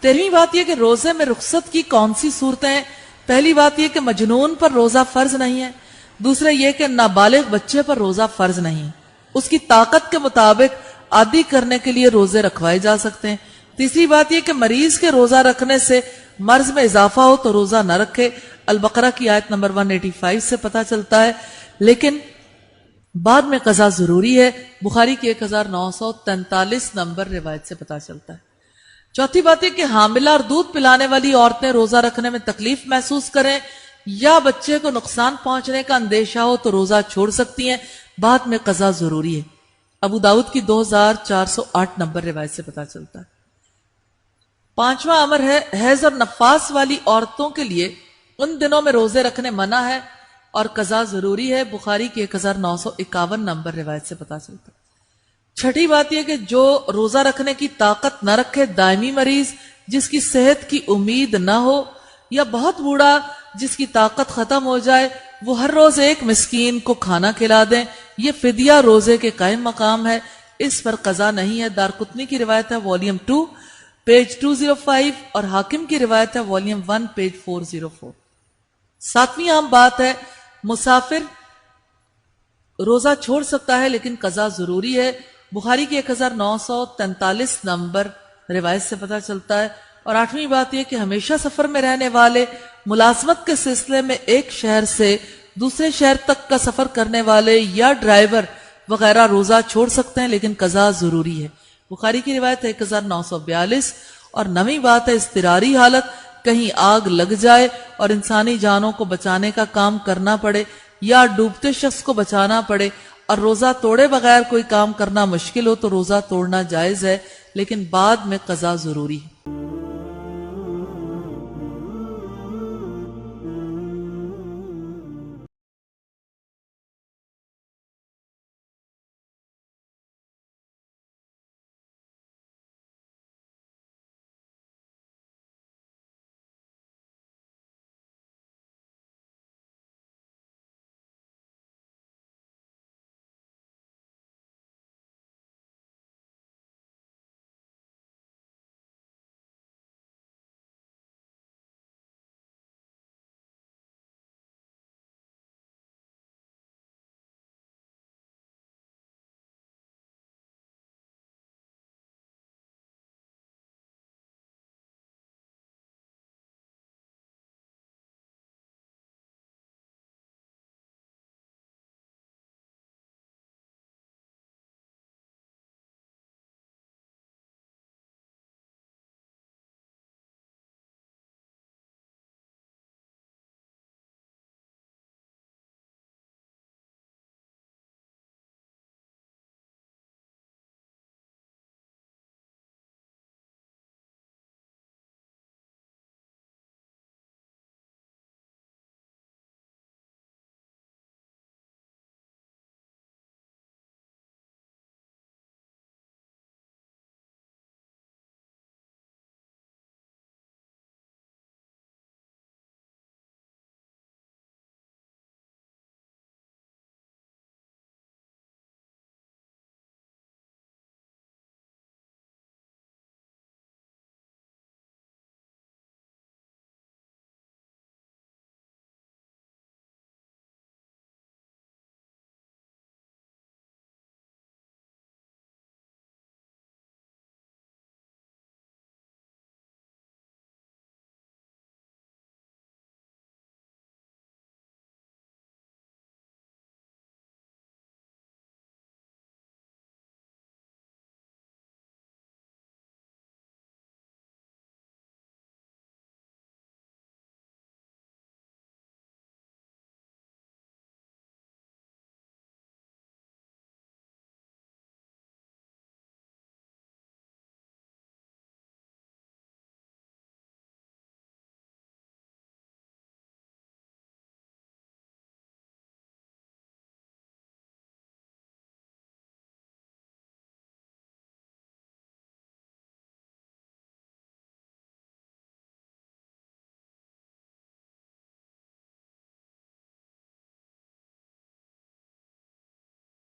13ویں بات یہ کہ روزے میں رخصت کی کون سی صورتیں ہیں؟ پہلی بات یہ کہ مجنون پر روزہ فرض نہیں ہے، دوسرا یہ کہ نابالغ بچے پر روزہ فرض نہیں، اس کی طاقت کے مطابق عادی کرنے کے لیے روزے رکھوائے جا سکتے ہیں، تیسری بات یہ کہ مریض کے روزہ رکھنے سے مرض میں اضافہ ہو تو روزہ نہ رکھے، البقرہ کی آیت نمبر 185 سے پتہ چلتا ہے، لیکن بعد میں قضا ضروری ہے، بخاری کی 1943 نمبر روایت سے پتہ چلتا ہے۔ چوتھی بات یہ کہ حاملہ اور دودھ پلانے والی عورتیں روزہ رکھنے میں تکلیف محسوس کریں یا بچے کو نقصان پہنچنے کا اندیشہ ہو تو روزہ چھوڑ سکتی ہیں، بعد میں قضا ضروری ہے، ابو داؤد کی 2408 نمبر روایت سے پتہ چلتا ہے۔ پانچواں امر ہے حیض اور نفاس والی عورتوں کے لیے ان دنوں میں روزے رکھنے منع ہے اور قضا ضروری ہے، بخاری کی 1951 نمبر روایت سے پتہ چلتا ہے۔ چھٹی بات یہ کہ جو روزہ رکھنے کی طاقت نہ رکھے، دائمی مریض جس کی صحت کی امید نہ ہو یا بہت بوڑھا جس کی طاقت ختم ہو جائے، وہ ہر روز ایک مسکین کو کھانا کھلا دیں، یہ فدیہ روزے کے قائم مقام ہے، اس پر قضا نہیں ہے، دارقطنی کی روایت ہے والیوم 2 پیج 205 اور حاکم کی روایت ہے والیوم 1 پیج 404۔ ساتویں عام بات ہے مسافر روزہ چھوڑ سکتا ہے لیکن قضا ضروری ہے، بخاری کی 1943 نمبر روایت سے پتہ چلتا ہے۔ اور آٹھویں بات یہ کہ ہمیشہ سفر میں رہنے والے، ملازمت کے سلسلے میں ایک شہر سے دوسرے شہر تک کا سفر کرنے والے یا ڈرائیور وغیرہ روزہ چھوڑ سکتے ہیں لیکن قضا ضروری ہے، بخاری کی روایت ہے 1942۔ اور نویں بات ہے اضطراری حالت، کہیں آگ لگ جائے اور انسانی جانوں کو بچانے کا کام کرنا پڑے یا ڈوبتے شخص کو بچانا پڑے اور روزہ توڑے بغیر کوئی کام کرنا مشکل ہو تو روزہ توڑنا جائز ہے لیکن بعد میں قضا ضروری ہے۔